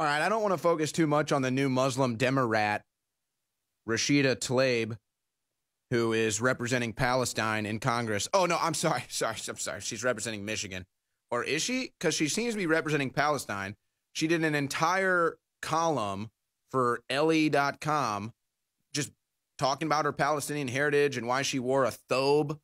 All right, I don't want to focus too much on the new Muslim Democrat, Rashida Tlaib, who is representing Palestine in Congress. Oh, no, I'm sorry. I'm sorry. She's representing Michigan. Or is she? Because she seems to be representing Palestine. She did an entire column for LE.com just talking about her Palestinian heritage and why she wore a thobe.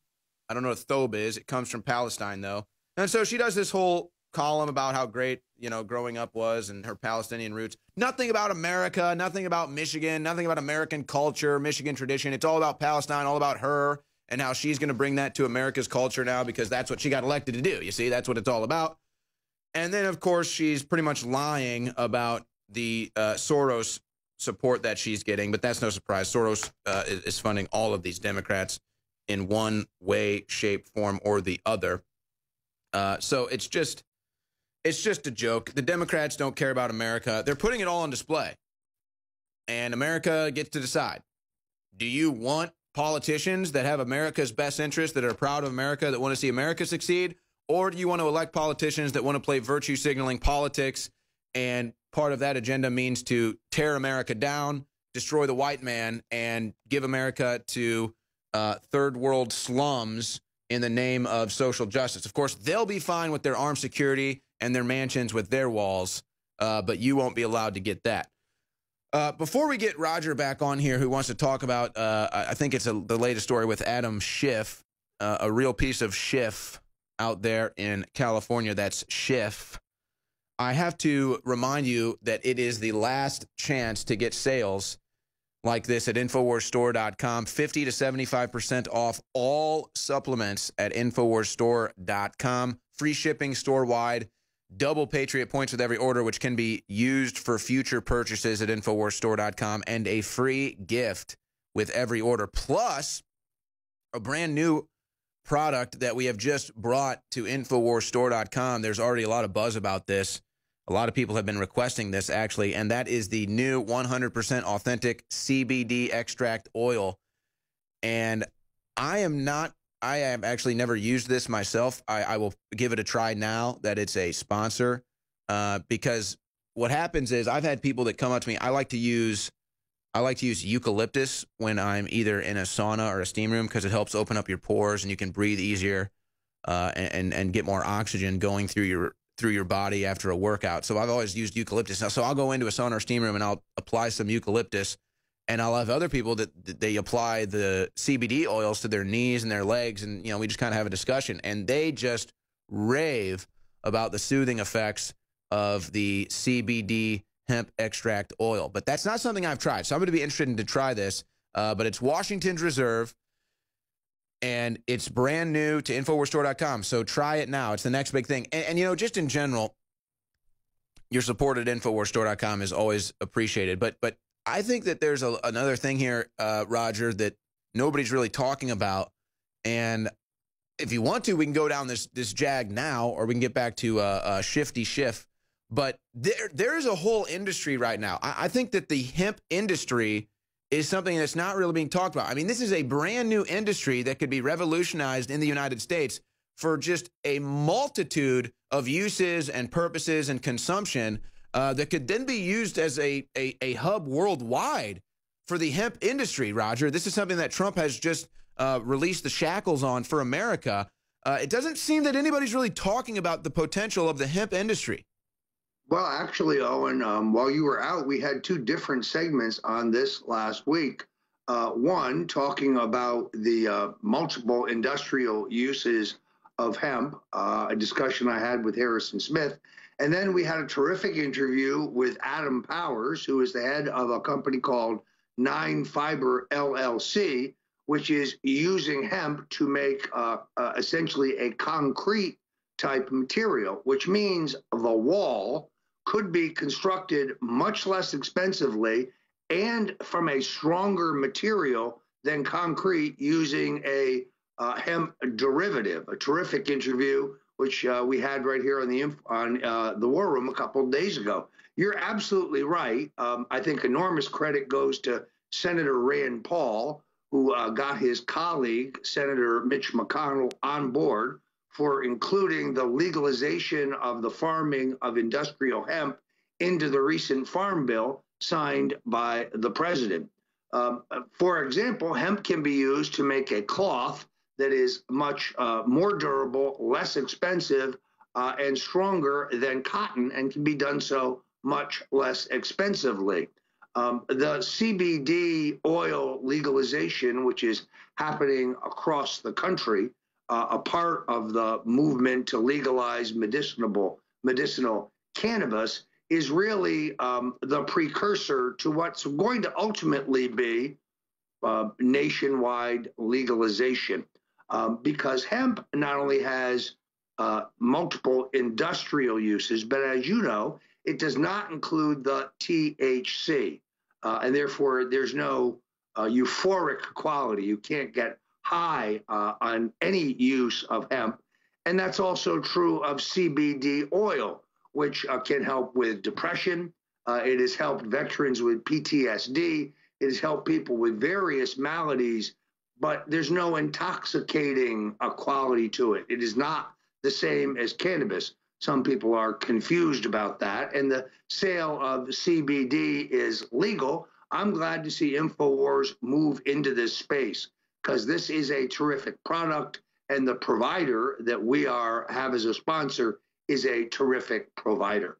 I don't know what thobe is. It comes from Palestine, though. And so she does this whole column about how great, growing up was and her Palestinian roots. Nothing about America, nothing about Michigan, nothing about American culture, Michigan tradition. It's all about Palestine, all about her and how she's going to bring that to America's culture now because that's what she got elected to do. You see, that's what it's all about. And then, of course, she's pretty much lying about the Soros support that she's getting. But that's no surprise. Soros is funding all of these Democrats in one way, shape, form, or the other. So it's just a joke. The Democrats don't care about America. They're putting it all on display. And America gets to decide. Do you want politicians that have America's best interest, that are proud of America, that want to see America succeed? Or do you want to elect politicians that want to play virtue signaling politics? And part of that agenda means to tear America down, destroy the white man, and give America to third world slums in the name of social justice. Of course, they'll be fine with their armed security and their mansions with their walls, but you won't be allowed to get that. Before we get Roger back on here, who wants to talk about, I think it's the latest story with Adam Schiff, a real piece of Schiff out there in California. That's Schiff. I have to remind you that it is the last chance to get sales like this at InfoWarsStore.com. 50 to 75% off all supplements at InfoWarsStore.com. Free shipping store-wide. Double Patriot points with every order, which can be used for future purchases at InfoWarsStore.com, and a free gift with every order. Plus, a brand new product that we have just brought to InfoWarsStore.com. There's already a lot of buzz about this. A lot of people have been requesting this, actually, and that is the new 100% authentic CBD extract oil. And I have actually never used this myself. I will give it a try now that it's a sponsor, because what happens is I've had people that come up to me. I like to use eucalyptus when I'm either in a sauna or a steam room because it helps open up your pores and you can breathe easier and get more oxygen going through your body after a workout. So I've always used eucalyptus. Now, so I'll go into a sauna or steam room and I'll apply some eucalyptus, and I'll have other people that they apply the CBD oils to their knees and their legs, and we just kind of have a discussion, and they just rave about the soothing effects of the CBD hemp extract oil. But that's not something I've tried, so I'm going to be interested to try this. But it's Washington's Reserve, and it's brand new to InfoWarsStore.com, so try it now. It's the next big thing. And just in general, your support at InfoWarsStore.com is always appreciated. But I think that there's another thing here, Roger, that nobody's really talking about. And if you want to, we can go down this jag now, or we can get back to Shifty Schiff. But there is a whole industry right now. I think that the hemp industry is something that's not really being talked about. I mean, this is a brand new industry that could be revolutionized in the United States for just a multitude of uses and purposes and consumption that could then be used as a hub worldwide for the hemp industry, Roger. This is something that Trump has just released the shackles on for America. It doesn't seem that anybody's really talking about the potential of the hemp industry. Well, actually, Owen, while you were out, we had two different segments on this last week. One talking about the multiple industrial uses of hemp, a discussion I had with Harrison Smith. And then we had a terrific interview with Adam Powers, who is the head of a company called 9 Fiber LLC, which is using hemp to make essentially a concrete type material, which means the wall could be constructed much less expensively and from a stronger material than concrete using a hemp derivative. A terrific interview, which we had right here on the War Room a couple of days ago. You're absolutely right. I think enormous credit goes to Senator Rand Paul, who got his colleague, Senator Mitch McConnell, on board for including the legalization of the farming of industrial hemp into the recent farm bill signed by the president. For example, hemp can be used to make a cloth that is much more durable, less expensive, and stronger than cotton, and can be done so much less expensively. The CBD oil legalization, which is happening across the country, a part of the movement to legalize medicinal cannabis, is really the precursor to what's going to ultimately be nationwide legalization. Because hemp not only has multiple industrial uses, but as you know, it does not include the THC. And therefore, there's no euphoric quality. You can't get high on any use of hemp. And that's also true of CBD oil, which can help with depression. It has helped veterans with PTSD. It has helped people with various maladies, but there's no intoxicating quality to it. It is not the same as cannabis. Some people are confused about that, and the sale of CBD is legal. I'm glad to see InfoWars move into this space because this is a terrific product, and the provider that we have as a sponsor is a terrific provider.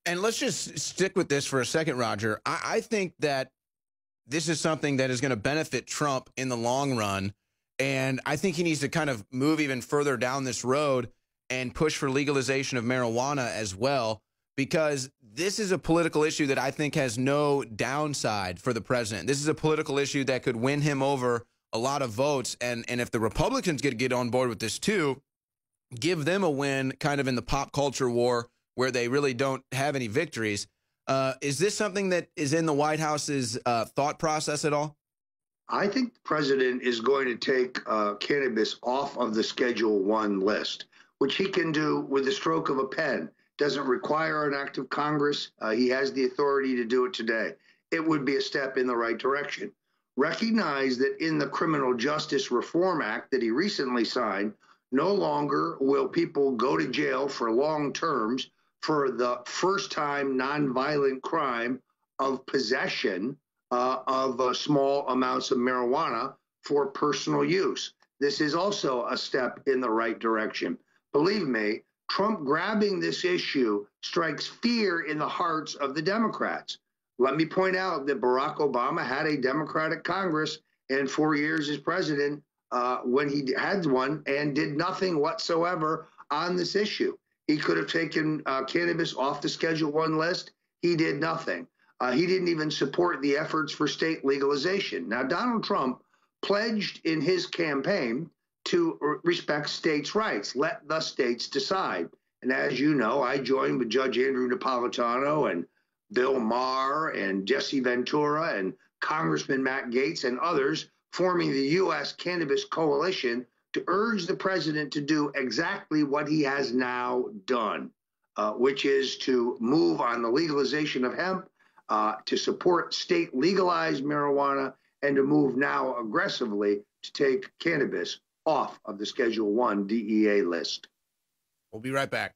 And let's just stick with this for a second, Roger. I think that this is something that is going to benefit Trump in the long run, and I think he needs to kind of move even further down this road and push for legalization of marijuana as well, because this is a political issue that I think has no downside for the president. This is a political issue that could win him over a lot of votes, and if the Republicans get on board with this too, give them a win kind of in the pop culture war where they really don't have any victories. Is this something that is in the White House's thought process at all? I think the president is going to take cannabis off of the Schedule I list, which he can do with the stroke of a pen. Doesn't require an act of Congress. He has the authority to do it today. It would be a step in the right direction. Recognize that in the Criminal Justice Reform Act that he recently signed, no longer will people go to jail for long terms for the first-time nonviolent crime of possession of small amounts of marijuana for personal use. This is also a step in the right direction. Believe me, Trump grabbing this issue strikes fear in the hearts of the Democrats. Let me point out that Barack Obama had a Democratic Congress and 4 years as president when he had one and did nothing whatsoever on this issue. He could have taken cannabis off the Schedule I list. He did nothing. He didn't even support the efforts for state legalization. Now, Donald Trump pledged in his campaign to respect states' rights, let the states decide. And as you know, I joined with Judge Andrew Napolitano and Bill Maher and Jesse Ventura and Congressman Matt Gaetz and others forming the U.S. Cannabis Coalition to urge the president to do exactly what he has now done, which is to move on the legalization of hemp, to support state legalized marijuana, and to move now aggressively to take cannabis off of the Schedule I DEA list. We'll be right back.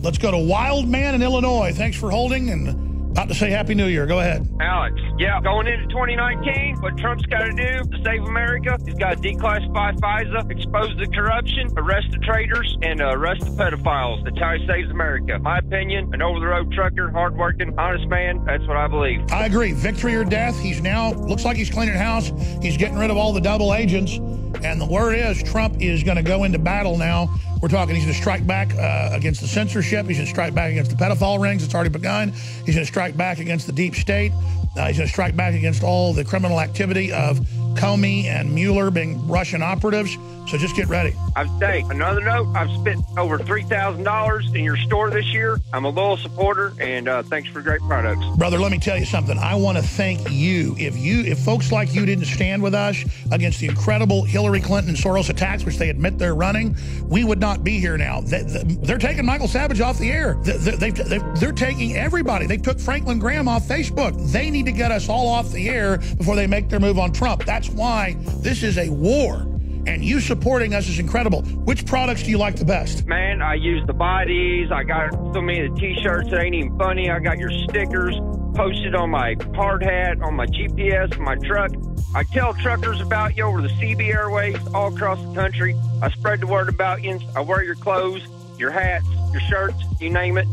Let's go to Wild Man in Illinois. Thanks for holding, and about to say Happy New Year. Go ahead. Alex, yeah, going into 2019, what Trump's got to do to save America, he's got to declassify FISA, expose the corruption, arrest the traitors, and arrest the pedophiles. That's how he saves America. My opinion, an over-the-road trucker, hardworking, honest man, that's what I believe. I agree. Victory or death. He's now, looks like he's cleaning house. He's getting rid of all the double agents. And the word is Trump is going to go into battle now. We're talking he's going to strike back against the censorship. He's going to strike back against the pedophile rings. It's already begun. He's going to strike back against the deep state. He's going to strike back against all the criminal activity of Comey and Mueller being Russian operatives. So just get ready. Another note, I've spent over $3,000 in your store this year. I'm a loyal supporter, and thanks for great products. Brother, let me tell you something. I want to thank you. If folks like you didn't stand with us against the incredible Hillary Clinton and Soros attacks, which they admit they're running, we would not be here now. They're taking Michael Savage off the air. They're taking everybody. They took Franklin Graham off Facebook. They need to get us all off the air before they make their move on Trump. That's why this is a war. And you supporting us is incredible. Which products do you like the best? Man, I use the bodies. I got so many of the T-shirts that ain't even funny. I got your stickers posted on my hard hat, on my GPS, my truck. I tell truckers about you over the CB Airways all across the country. I spread the word about you. I wear your clothes, your hats, your shirts, you name it.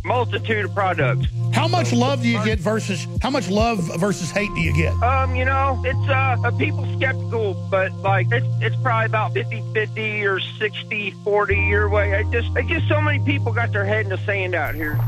Multitude of products. How much love do you get versus hate do you get? You know, it's people skeptical, but like it's probably about 50-50 or 60-40 your way. It's just so many people got their head in the sand out here.